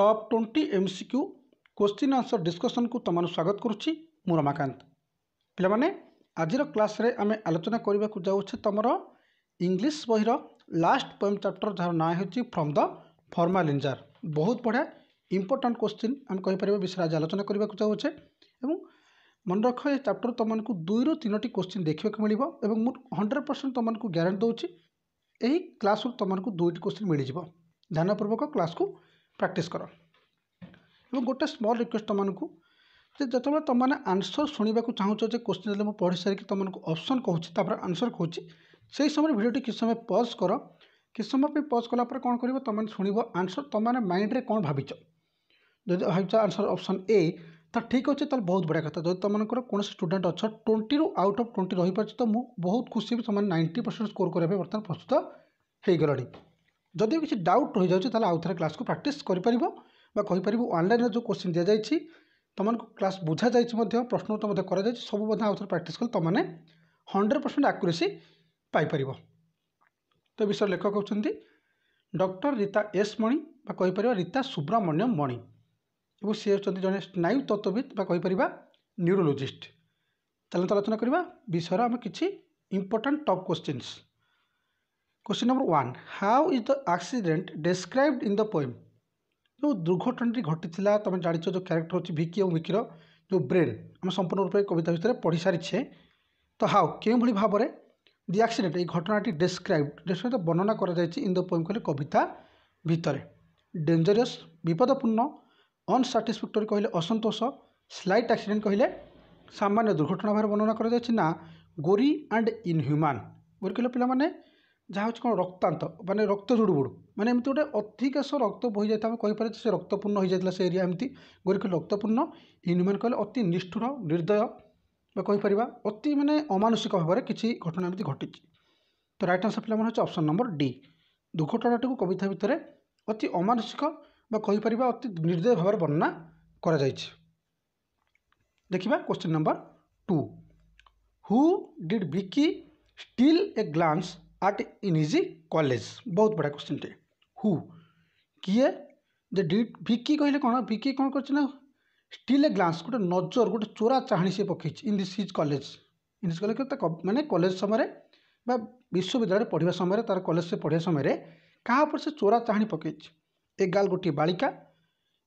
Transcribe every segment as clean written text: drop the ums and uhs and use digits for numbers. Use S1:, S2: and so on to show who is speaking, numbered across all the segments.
S1: Top 20 MCQ question answer discussion को तुम स्वागत करुच्ची मु रमाकांत पे आज क्लास रे आम आलोचना करने को जाऊे तुम इंग्लिश बहीर लास्ट पोएम चैप्टर जार ना हो फ्रॉम द फॉर्मालिन जार बहुत बढ़िया इंपोर्टेंट क्वेश्चन आम कहीपर विषय आज आलोचना करने को जाऊे मन रख ये चैप्टर तुमको 2 ରୁ 3ଟି क्वेश्चन देखा मिल 100% तुमको ग्यारंटी दूसरी यही क्लास तुमको 2ଟି क्वेश्चन मिल जाव ध्यानपूर्वक क्लास को प्रैक्टिस कर गोटे स्मॉल रिक्वेस्ट तुमको जो तुमने आंसर शुणा चाहो क्वेश्चन मुझे पढ़ी सारिक तुमको ऑप्शन कहूँ आंसर कहूँ से समय वीडियो किस समय पॉज कर किस समय पॉज कलापर कौन कर तुम शुण आंसर तुमने माइंड रे कौन भाव जब भाव आंसर ऑप्शन ए तो ठीक अच्छे तो बहुत बढ़िया कथा जो तुमको कौन स्टूडेंट अच्छा 20 ରୁ आउट ऑफ 20 रही पार्छ तो मुझे बहुत खुशी भी तुम 90% स्कोर करने बर्तमान प्रस्तुत हो गलि जदि किसी डाउट रही जाए आउ थे क्लास को प्रैक्टिस करें ऑनलाइन जो क्वेश्चन दी जाए तुमको क्लास बुझा जाए प्रश्न उत्तर कर सब आउ थे प्रैक्टिस कले तुमने 100% आक्यूरेसी पाइपर तो विषय लेखक होती डॉक्टर रीता एस मणि कहीपर रीता सुब्रमण्यम मणि और सी होती जड़े स्नायु तत्वविद कहीपर न्यूरोलोजिस्ट चलते आलोचना करवा विषय आम कि important top questions question number 1 how is the accident described in the poem जो दुर्घटना घटी तुम जान जो क्यारेक्टर होची विकी और विकीर जो ब्रेन आम संपूर्ण रूप कविता भितर पढ़ी सारी तो हाउ क्यों भाव में दि एक्सीडेंट ये घटनाटी डिस्क्राइब्ड वर्णना कर इन द पोएम कहले कविता भितर डेंजरियस विपदपूर्ण अनसाटिस्फैक्टरी कहले असंतोष स्लाइट एक्सीडेंट कहले सामान्य दुर्घटना भाव वर्णना कर गोरी एंड इनह्यूमान गोरी कहले पे जहाँ हूँ कौन रक्तांत माने रक्त जुड़ुबुड़ माने एमती गोटे अधिकांश रक्त बही जाए आम कहीपर से रक्तपूर्ण हो जाता से एरिया एमती गोरी कहले रक्तपूर्ण इनह्यूमान कहले अति निष्ठुर निर्दय कहीपर अति माने अमानुषिक भाव में किसी घटना एमती घटी तो राइट आंसर पे हूँ ऑप्शन नंबर डी दुर्घटनाटी को कविता भितर अति अमानुषिक कहीपर अति निर्दय भाव वर्णना कर देखा question number 2 who did Vicky steal a glance at in his college बहुत बड़ा क्वेश्चन टे हु किए जे डिड विकी कहले कौन विकी कौन कर स्टील ए ग्लांस गोटे नजर गोटे चोरा चाहणी से पकई इन दिस हिज कॉलेज माने कॉलेज समय विश्वविद्यालय पढ़ा समय तार कॉलेज से पढ़ा समय क्या पर से चोरा चाहणी पकई एक गाल गोटे बालिका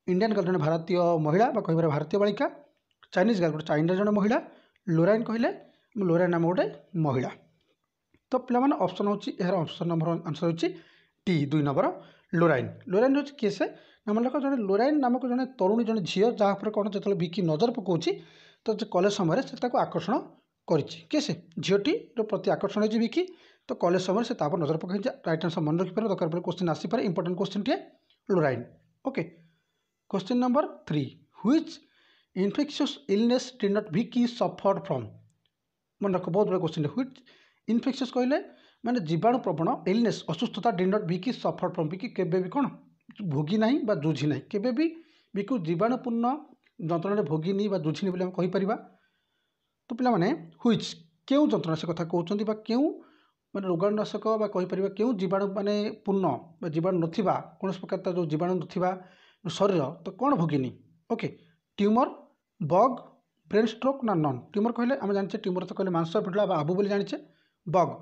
S1: इंडियन गाल जन भारतीय महिला कह भारतीय बालिका चाइनीज गाल गोटे चाइना जन महिला लोराइन कहले लोराइन नाम गोटे महिला तो पे ऑप्शन होर ऑप्शन नंबर आंसर होची टी 2 नंबर लोराइन लोराइन हूँ किए से नाम लोक जन लोराइन नामक जन तरुणी जन झील जहाँपर कौन जो विकी नजर पकाउची तो कॉलेज समय से आकर्षण कर से झीटी प्रति आकर्षण होती विकी तो कॉलेज समय से नजर पकई राइट आंसर मन रखिपारे दरकार क्वेश्चन आसीपारे इंपोर्टेंट क्वेश्चन टे लोराइन okay question number 3 which infectious illness did not Vicky suffer from मन रख बहुत बड़ा क्वेश्चन व्हिच इन्फेक्शियस कहले माने जीवाणु प्रवण इलनेस असुस्थता did not Vicky suffer from Vicky केबे भी कौन भोगी ना जूझी ना केबे भी विकी जीवाणुपूर्ण जंत्रणा भोगिनी जूझिनी बोली कहीपर तो पे व्हिच क्यों जंत्रणा से कथा कहते क्यों माने रोगाणुनाशक कहीपर क्यों जीवाणु माने पूर्ण जीवाणु नथिबा कौन प्रकार जो जीवाणु नथिबा शरीर तो कौन भोगिनी okay tumour bug brain stroke ना नन ट्यूमर कहले आम जाने ट्यूमर तो कहले मांस फिटला आबू बोली जाने बग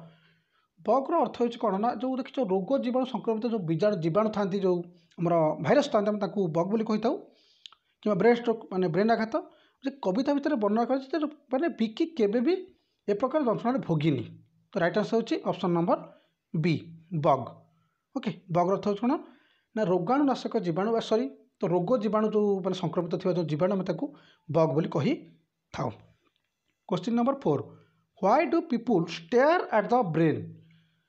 S1: बग्र अर्थ हो कौन ना जो देखिए रोग जीवाणु संक्रमित जो जीवाणु था जो आम भाइरस था बग बोली कही था कि ब्रेन स्ट्रोक माने ब्रेन आघात कविता भितर वर्णना कर माने विकी केबे भी ए प्रकार जंत्रणा भोगिनी तो राइट आंसर होची option number B bug okay bug अर्थ हो कौन ना रोगाणुनाशक जीवाणु सॉरी तो रोग जीवाणु जो मैंने संक्रमित थी जो जीवाणु आम बग बोली कही था question number 4 why do people stare at the brain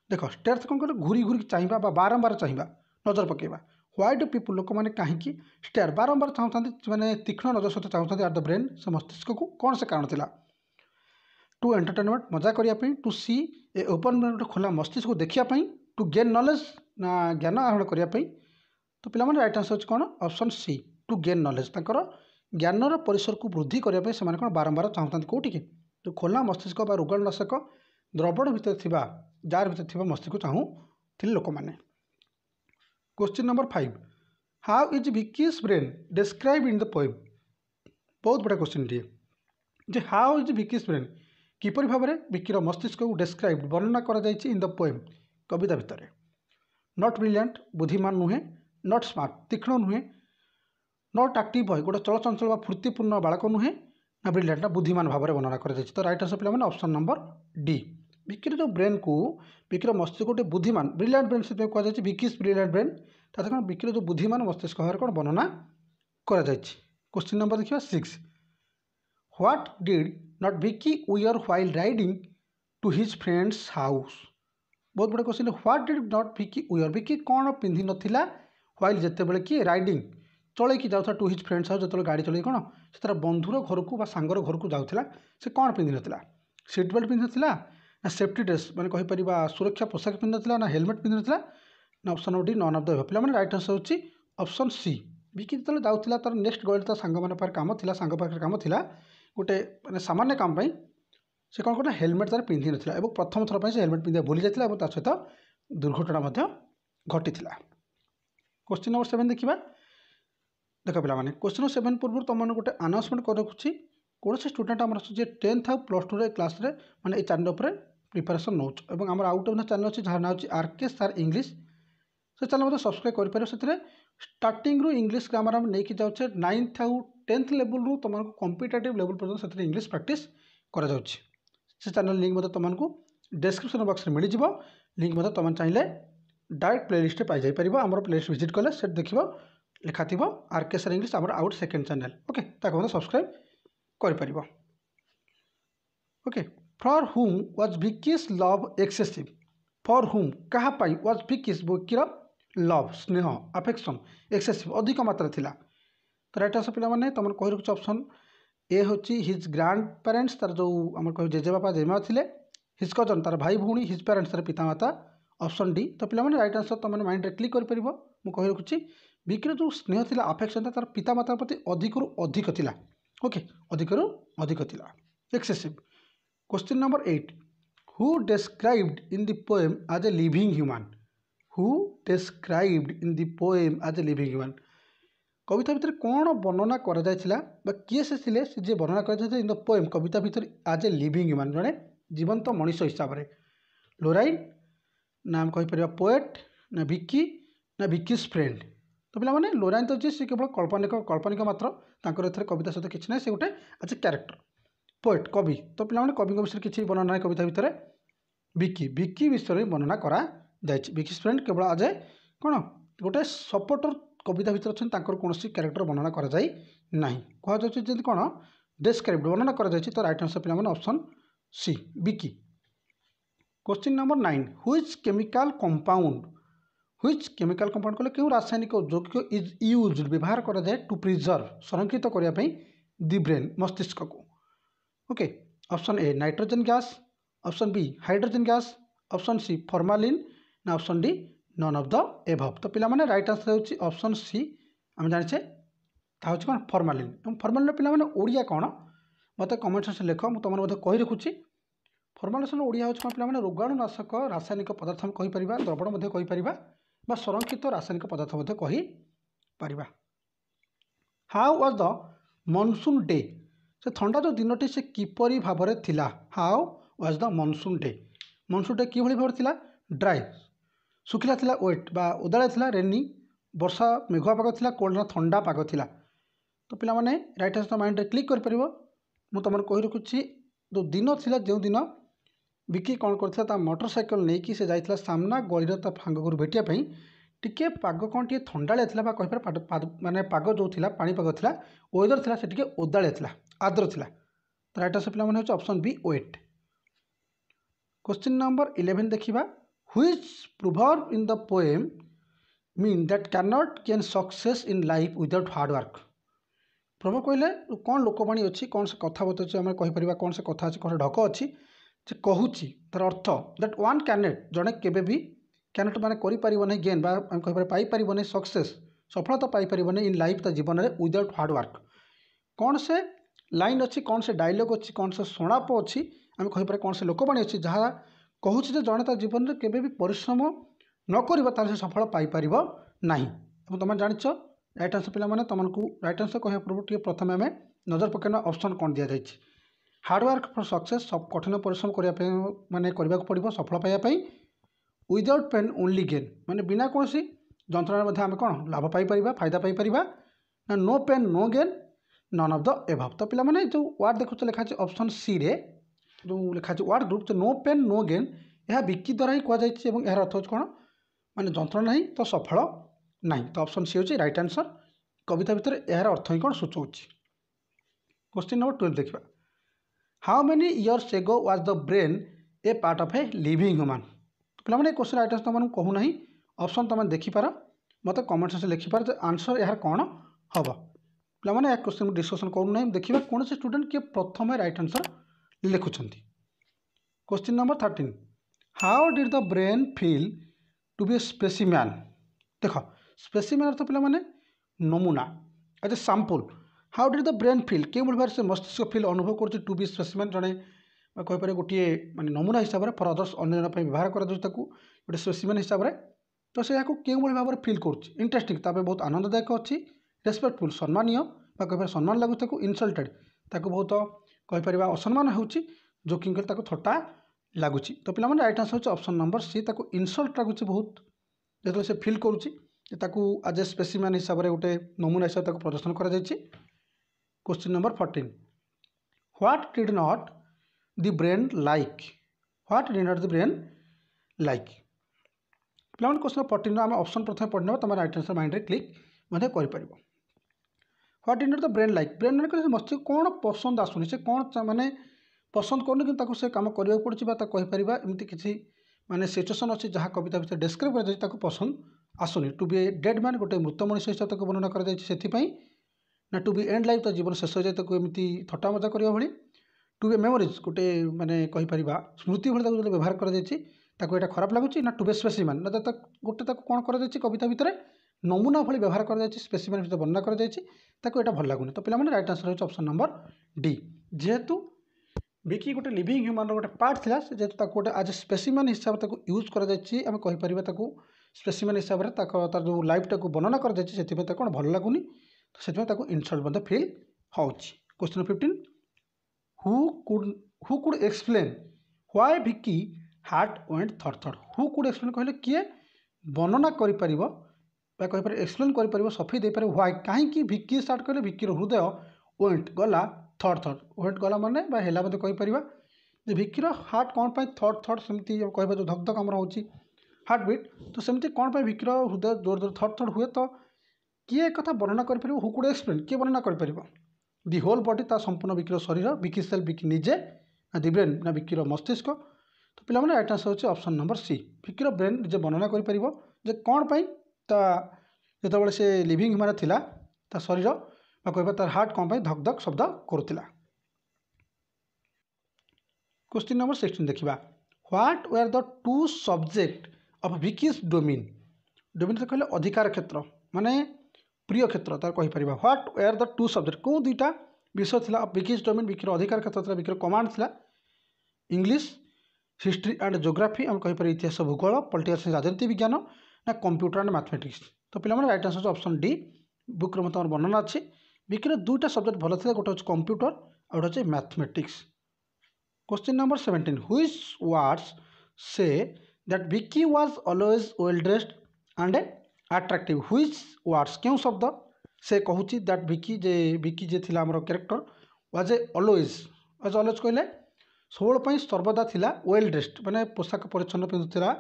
S1: देख स्टेयर कौन कह घूरी घूरी चाहिए बारंबार चाहिए नजर पकेबा व्हाई डू पीपुल लोक मैंने कहीं स्टेयर बारंबार चाहते मैंने तीक्ष्ण नजर सहित चाहते एट द ब्रेन से मस्तिष्क को कौन से कारण था टू एंटरटेनमेंट मजा करने टू सी ए ओपन गोटे खोला मस्तिष्क को देखापी टू गेन नॉलेज ना ज्ञान आहरण करने तो पे राइट आंसर होची कौन option C to gain knowledge तांकर ज्ञानर परिसर को वृद्धि करने से कौन बारंबार चाहते कौटी कि जो खोला मस्तिष्क रोगाणुनाशक द्रवण भितर थिबा जार भितर थिबा मस्तिष्क चाहूँ लोक मैंने question number 5 how is wikis brain describe in the poem. बहुत बड़ा क्वेश्चन टे जे हाउ इज विकीज ब्रेन किपर भाव में विकीर मस्तिष्क को डिस्क्राइब वर्णना कर इन द पोएम कविता भितर। नॉट ब्रिलियंट बुद्धिमान नुहे, नॉट स्मार्ट तीक्ष्ण नुहे, नॉट एक्टिव बॉय गोटे चलचंचल व फूर्तिपूर्ण बालक नुहे, ना ब्रिलियंट ना बुद्धिमान भाव में वर्णना कर। तो राइट आंसर पे ऑप्शन नंबर डी। विकीर जो ब्रेन को विकीर मस्तिष्क गोटे बुद्धिमान ब्रिलियंट ब्रेन से कहुई विकीज ब्रिलियंट ब्रेन ताकि कौन विकीर जो बुद्धिमान मस्तिष्क भाव कौन वर्णना कर। क्वेश्चन नंबर देखिए 6। What did not Vicky wear while riding to his friend's house. बहुत बड़ा question. What did not Vicky wear Vicky कौन पिंधि नथिला व्हाइल जेतेबेले कि राइडिंग चलैकी जाऊला टू हिज फ्रेंड्स हाउस जो गाड़ी चलैकी कौन से तार बंधुर घर को सांगर घर को जाऊला से कौन पिंधि नथिला सीट बेल्ट पिंधि नथिला ना सेफ्टी ड्रेस मैंने कहीपर सुरक्षा पोशाक पिंधि नथिला ना हेलमेट पिंधि नथिला ना option D none of the above. पे राइट आंसर होची ऑप्शन सी। विकी जो जाऊला तार नेक्स्ट गली तार सांग मान काम था सांग पाखे काम था गोटे मैंने सामान्य काम से कौन करना हेलमेट तार पिंधि नथिला एवं प्रथम थर से हेलमेट पिंधा भूली जाता और सहित दुर्घटना घटी। क्वेश्चन नंबर 7 देखा। देख पे क्वेश्चन 7 पूर्व तुम गोटे अनाउंसमेंट कर रखुच्छी कौन से स्टूडेंट आम जे 10th और +2 क्लास रे माने ये चैनल पर प्रिपेरेसन नौ और आम आउट ऑफ चैनल अच्छी जहाँ ना हो आरके सार इंग्लिश से चैनल मतलब सब्सक्राइब कर से स्टार्टिंग रू इंग्लिश ग्रामर आम नहीं जाऊे 9th और 10th लेवल रू तुमको कॉम्पिटिटिव लेवल पर्यटन से इंग्लिश प्रैक्टिस कर से चैनल लिंक तुमको डिस्क्रिप्शन बॉक्स में मिल जाव। लिंक तुम चाहिए डायरेक्ट प्लेलिस्ट पाई जापर आम प्लेलिस्ट विजिट कले से देख लिखा थी आरके सार इंग्लिश आम आउट सेकेंड चैनल ओके ताको सब्सक्राइब कर। ओके फॉर हुम was wikis love excessive. For हुम क्या वाज विकीज विकीर लव स्नेह अफेक्शन एक्सेसिव अधिक मात्रा थिला। तो राइट आंसर पे तुम कही रखुच ऑप्शन ए हूँ हिज ग्रांड पेरेंट्स तार जो आम कह जेजेबापा जेमा थे, हिज कजन तार भाई भौणी, हिज पेरेंट्स तार पितामाता ऑप्शन डी। तो पे राइट आंसर तुम माइंड में क्लिक कर कही रखुच्छी विकीर जो स्नेह था अफेक्शन था तार पितामाता प्रति अधिक अधिक थिला ओके अधिक अधिक थिला excessive. Question number 8। Who described in the poem as a living human. Who described in the poem as a living human कविता भितर कौन वर्णना कर किए से जे वर्णना कर इन द पोएम कविता भितर एज ए लिविंग ह्यूमन जड़े जीवंत मनीष हिसाब से लोराइन ना आम कहीपर पोएट ना विकी ना विकीज फ्रेंड। तो पे लोराइन तो जी सी केवल काल्पनिक मात्र तांकर एथरे कविता सहित किसी ना से गोटे एज ए कैरेक्टर पोएट कवि। तो पे कवि विषय किसी वर्णना कविता भितर विकी विषय वर्णना करा विकीज फ्रेंड केवल एज ए कौन गोटे सपोर्टर कविता भितर अच्छा कौन कैरेक्टर वर्णना कर कहुच्छे कौन डिस्क्राइब वर्णना कर। तो राइट आंसर पे ऑप्शन सी विकी। Question number 9। Which chemical compound कले क्यों रासायनिक यौगिक इज यूज व्यवहार कर टू प्रिजर्व संरक्षित करने दि ब्रेन मस्तिष्क को okay. Option A nitrogen gas, option B hydrogen gas, option C formalin ना option D none of the above. तो पे राइट आंसर होची ऑप्शन सी आम जाने कौन फॉर्मालिन। फॉर्मालिन पे ओडिया कौन मत कमेंट सेक्शन लिख मुझे कही रखुच्छी। फॉर्मालिन ओडिया हो पे रोगाणुनाशक रासायनिक पदार्थ कहीपर द्रवण कहीपर संरक्षित रासायनिक पदार्थ कहीपर। How was the monsoon day से ठंडा जो दिनटी से किपरि भाव में थिला। How was the monsoon day कि भाव थिला ड्राई सुखिला थिला वेट बा उदाड़ा थिला रेनी वर्षा मेघुआ पाग थिला कोल्ड ना ठंडा पाग थिला। तो पे राइट आंसर माइंड में क्लिक कर तुम कही रखुच्छी जो दिन थिला जो दिन विकी कौन करता मोटरसाइकेल नहीं कि से जाइला सामना गलीर ता फांग घर भेटिया टिके पाग कौन टे थंडाड़िया थिला कहीपर माने पाग जो थिला पानी पाग थिला वेदर थिला से टिके ओदाड़िया थिला आर्द्र थिला। तो राइट आंसर पे option B wet. Question number 11 देखिबा। Which proverb in the poem mean that can not gain success in life without hard work. Proverb कहले कौन लोकवाणी अच्छी कौन से कथा बताऊँ आम कहीपर कौन से कथा अच्छी कौन ढक अच्छी जे कहूँ तार अर्थ दैट वन कैनेट जड़े केबे भी कैनेट माने करें गेन कहीपर पाइपर नहीं सक्सेस सफलता पाइपर नहीं इन लाइफ जीवन में विदाउट हार्ड वर्क। कौन से लाइन अच्छी कौन से डायलॉग अच्छी कौन से संलाप अच्छी आम कहीपर कौन से लोकवाणी अच्छी जहाँ कहूँ जड़े ता जीवन में केबे भी परिश्रम न कर सफल पाइपर ना। तुम जान राइट आंसर पे तुमको राइट आंसर कह पूर्व प्रथम आम नजर पकड़ना ऑप्शन कौन दि जाए हार्डवर्क फॉर सक्सेस सब कठिन परिश्रम करने माने करने पड़ो सफल पाइबापी विदाउट पेन ओनली गेन माने बिना कौन जंत्रणा आम कौन लाभ पाइपर फायदा पाइपर ना no pain no gain none of the above. तो पे जो वार्ड देखुच लिखाई ऑप्शन सी रे जो लिखाई वार्ड ग्रुप जो नो पेन नो गेन यह विकी द्वारा ही कहुई यार अर्थ कौन माने जंत्रणा नहीं तो सफल नहीं। तो ऑप्शन सी होची राइट आंसर कविता भितर यार अर्थ ही कौन सूचौ। क्वेश्चन नंबर 12 देखा how many years ago was the brain A part of A living human. पे क्वेश्चन राइट आंसर तुमको कहूना ऑप्शन तुम देखिपार मत कमेंट सेक्शन लिखिपार आंसर यार कौन हम पे क्वेश्चन डिस्कसन करूना देखिए कौन से स्टूडेंट किए प्रथम राइट आंसर लिखुंट। Question number 13 how did the brain feel to be specimen. देख स्पेसिमैन अर्थ पे नमूना as a sample how did the brain feel के भाव से मस्तिष्क फील अनुभव कर टू बी स्पेसिमैन जड़े कहीपर गोटे माने नमूना हिसाब से फर अदर्स अन्य व्यवहार कर गोटे स्पेसिमैन हिसाब से तो से के भाव में फिल कर इंटरेस्टिंग बहुत आनंददायक अच्छी रेस्पेक्टफुल सम्मानीय कहीपर सम्मान लगुच इनसल्टेड बहुत कहीपर असम्मान हो जो कि थट्टा लगुच। तो पे राइट आंसर हो ऑप्शन नंबर सी इनसल्ट लगुच बहुत जो से फिल करुँच एज ए स्पेसिमैन हिसाब से गोटे नमूना हिसाब से प्रदर्शन कर। Question number 14 what did not the brain like what did not the brain like. पे क्वेश्चन 14 आम ऑप्शन प्रथम पढ़ने तुम राइट आंसर माइंड में क्लिक कर what did not the brain like brain मैंने मस्तिष्क कौन पसंद आसुनी से कौन माने पसंद करनी कि से कम करने पड़े कहीपर एमती किसी माने सिचुएसन अच्छी जहाँ कविता भितर डिस्क्राइब कर पसंद आसुनी to be a dead man गोटे मृत मनुष्य हिसाब से वर्णना कर ना टू बी एंड लाइफ तो जीवन शेष हो जाए एमती थट्टा मजा करने भाई टू बी मेमोरीज गोटे माने कहीपर स्मृति भाई जो व्यवहार कर खराब लगुच ना टू बी स्पेसिमैन ना गोटे कौन कर कविता भितर नमूना भाई व्यवहार कर स्पेसिमैन भितर वर्णना कर भल लगुनि। तो पे राइट आंसर हो ऑप्शन नंबर डी जेहेतु विकी गोटे लिविंग ह्यूमन गोटे पार्ट था जेहेतु गोटे एज ए स्पेसिमैन हिसाब से यूज कर स्पेसिमैन हिसाब से तार जो लाइफटा को वर्णना कर कौन भल लगुनि तो से इनसल्ट फिल हो। Question 15 who could explain why Vicky heart went थर थर। हु कुड एक्सप्लेन कहले किए वर्णना कहीपर एक्सप्लेन कर सफी दे पारे व्हाई कहीं विकी स्टार्ट कले विकीर हृदय वेंट गला थर थर वेंट गला माने है कहीपर विकीर हार्ट कौन थर थर सेमती कह जो धक धक आम हो हार्ट बीट तो सेमती कौन विकीर हृदय जोर जोर थर थर हुए तो किए एक वर्णना कर हु कुड एक्सप्लेन किए वर्णना कर दि होल बॉडी ता संपूर्ण विकीर शरीर विकी सेल विकी निजे ना दि ब्रेन ना विकीर मस्तिष्क। तो पे राइट आंसर हो ऑप्शन नंबर सी विकीर ब्रेन निजे वर्णना कर कौन जो से लिविंग ह्यूमन थिला ता शरीर कह तार हार्ट कौन धक धक शब्द करुला। क्वेश्चन नंबर 16 देखा what were the two subject of Vicky's domain. Domain तो कहले अधिकार क्षेत्र माने प्रिय क्षेत्र तार कहीपर what were the two subject कौ दुईटा विषय था विकीज डोमेन विकीर अधिकार क्षेत्र विकीर कमांड था इंग्लीश हिस्ट्री एंड जियोग्राफी आम कहीपर इतिहास भूगोल पॉलिटिकल साइंस राजनीति विज्ञान ना कंप्यूटर एंड मैथमेटिक्स। तो पे right answer option D book मत वर्णना अच्छी विकीर दुईटा सब्जेक्ट भल था गोटे हूँ कंप्यूटर और गोटे हूँ mathematics. Question number 17 which words say that Vicky was always well dressed and attractive. Which words क्यों शब्द से कहूँ दैट विकी जे थिला हमर कैरेक्टर वाज ए ऑलवेज कहले सबुलाई सर्वदा थिला वेल ड्रेस्ड माने पोशाक परिच्छन्न पिंधुला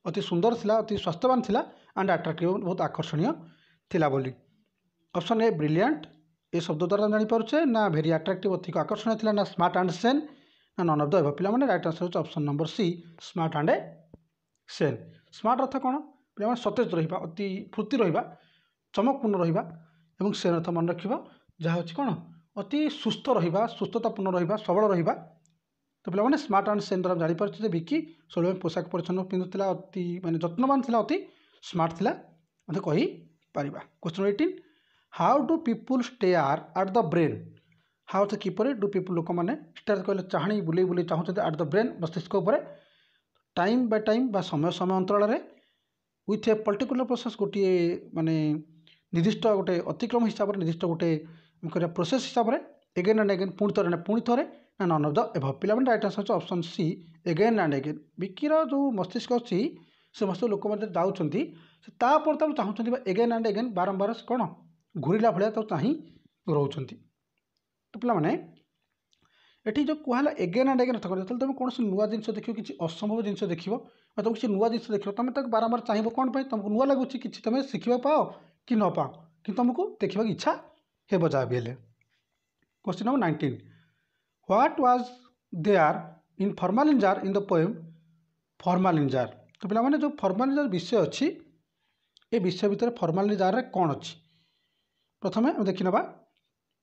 S1: अति सुंदर थिला अति स्वास्थ्यवान थिला एंड अट्रैक्टिव बहुत आकर्षणीय थिला बोली। ऑप्शन ए ब्रिलियंट ए शब्द द्वारा जानीपे ना भेरी अट्रैक्टिव अधिक आकर्षणीय थिला ना स्मार्ट एंड सेन ना नन ऑफ द एबव। पे राइट आंसर हो option number C smart and sane. Smart अर्थ कौन पे सतेज रहा अति फूर्ति रहा चमकपूर्ण रहा सेन अर्थ मन रखा जहाँ हूँ कौन अति सुस्थ रहा सुस्थतापूर्ण रहा सबल रहा। तो पे स्मार्ट एंड सेन द्वारा जानीपारे विकी सब पोशाक परिच्छन्न पिंधुला अति माने जत्नवान थिला अति स्मार्ट थिला कहीपर। Question 18 how do people stare at the brain. How तो किपर डू पीपुल लोक मैंने स्टेयर कहले चाहणी बुले बुले चाहते एट द ब्रेन मस्तिष्क उपर टाइम बाय टाइम बा समय समय अंतराल विथ ए पर्टिकुलर प्रोसेस गोटे माने निर्दिष्ट गोटे अतिक्रम हिसाब से निर्दिष्ट गोटे प्रोसेस हिसाब से एगेन एंड एगेन पुणी थे ना नन ऑफ द एभव पे right answer option C again and again विकिर जो मस्तिष्क अच्छी से मस्तिष्क लोक मैंने जाऊँच तापर चाहूँ एगेन एंड एगेन बारंबार कौन घूरला भाया तो चाह रोच तो पे ये जो कहला एगेन एंड एगेन जो तुम कौन नुआ जिन देखो किसी असंभव जिन देख तुम किसी नुआ जिन देख तुम बारंबार चाहिए कौन पर तुमको नुआ लगुच कि तुम शिखा पाओ कि न पाओ कि तुमको देखा इच्छा हे जहाँ भी question number 19 what was there in formalin jar in the poem formalin jar तो पे जो फॉर्मालिन जार विषय अच्छी ये विषय भितर फॉर्मालिन जार कौन अच्छी प्रथम देखी ना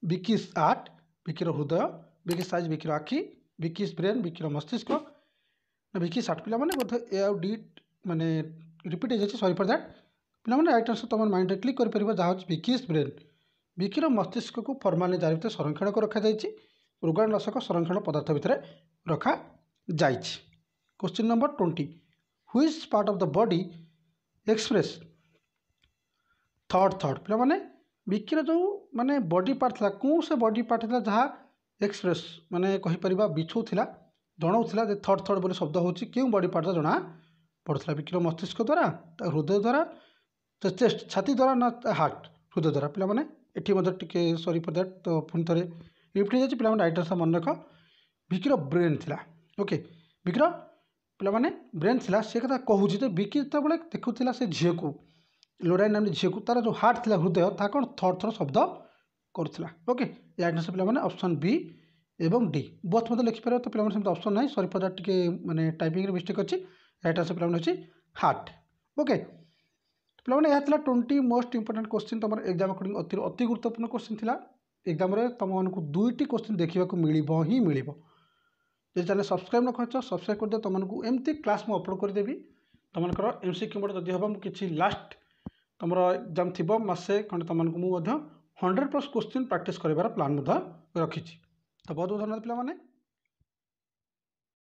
S1: विकीज आर्ट विकीर हृदय विकीज साइज विकीर आखि विकीज ब्रेन विकीर मस्तिष्क विकीज आर्ट पे बोधे ए आउ डी माने रिपीट हो जाए सॉरी फॉर दैट पे राइट आंसर तुम माइंड में क्लिक कर जहाँ विकीज ब्रेन विकीर मस्तिष्क को फॉर्मालिन जार भितर संरक्षण को रखा रोगाणुनाशक संरक्षण पदार्थ भितर रखा जाइए। Question number 20 which part of the body express thought पे विकीर जो माने बॉडी पार्ट था कौन से बॉडी पार्ट था जहाँ एक्सप्रेस माने कहीपर बिछौला जनाऊला थट थट बोली शब्द होची क्यों बॉडी पार्ट जना पड़ता विकीर मस्तिष्क द्वारा हृदय द्वारा चेस्ट छाती द्वारा ना हार्ट हृदय द्वारा पे ये सॉरी फॉर दैट तो पुणी थे रिपीट हो जाए पे राइट आंसर मन रख विकीर ब्रेन थिला ओके विकीर पे ब्रेन थिला से कथा कहूँ तो विकी जो देखुला से झील को लोराइन नाम झील को तार जो हार्ट थिला हृदय ता कौन थर थर शब्द करुला ओके राइट आंसर पे ऑप्शन बी एवं डी बोथ मत लिखिपार तो पे ऑप्शन ना सॉरी फॉर दैट माने टाइपिंग मिस्टेक अच्छी राइट आंसर पे अच्छी हार्ट ओके पे यह 20 मोस्ट इंपोर्टेंट क्वेश्चन तुम एग्जाम अकॉर्डिंग अति गुरुत्वपूर्ण क्वेश्चन थिला एग्जाम तुमको 2टी क्वेश्चन देखा मिल ही मिल जो चैनल सब्सक्राइब न कर सब्सक्राइब कर दे तुमको एमती क्लास मुझे अपलोड करदेवी तुमको एमसीक्यू मोड जदि हम किसी लास्ट तुम एग्जाम थी मसे खंडे तुमको मुझे 100+ क्वेश्चन प्रैक्टिस करार प्लान रखी तो बहुत बहुत धन्यवाद पे।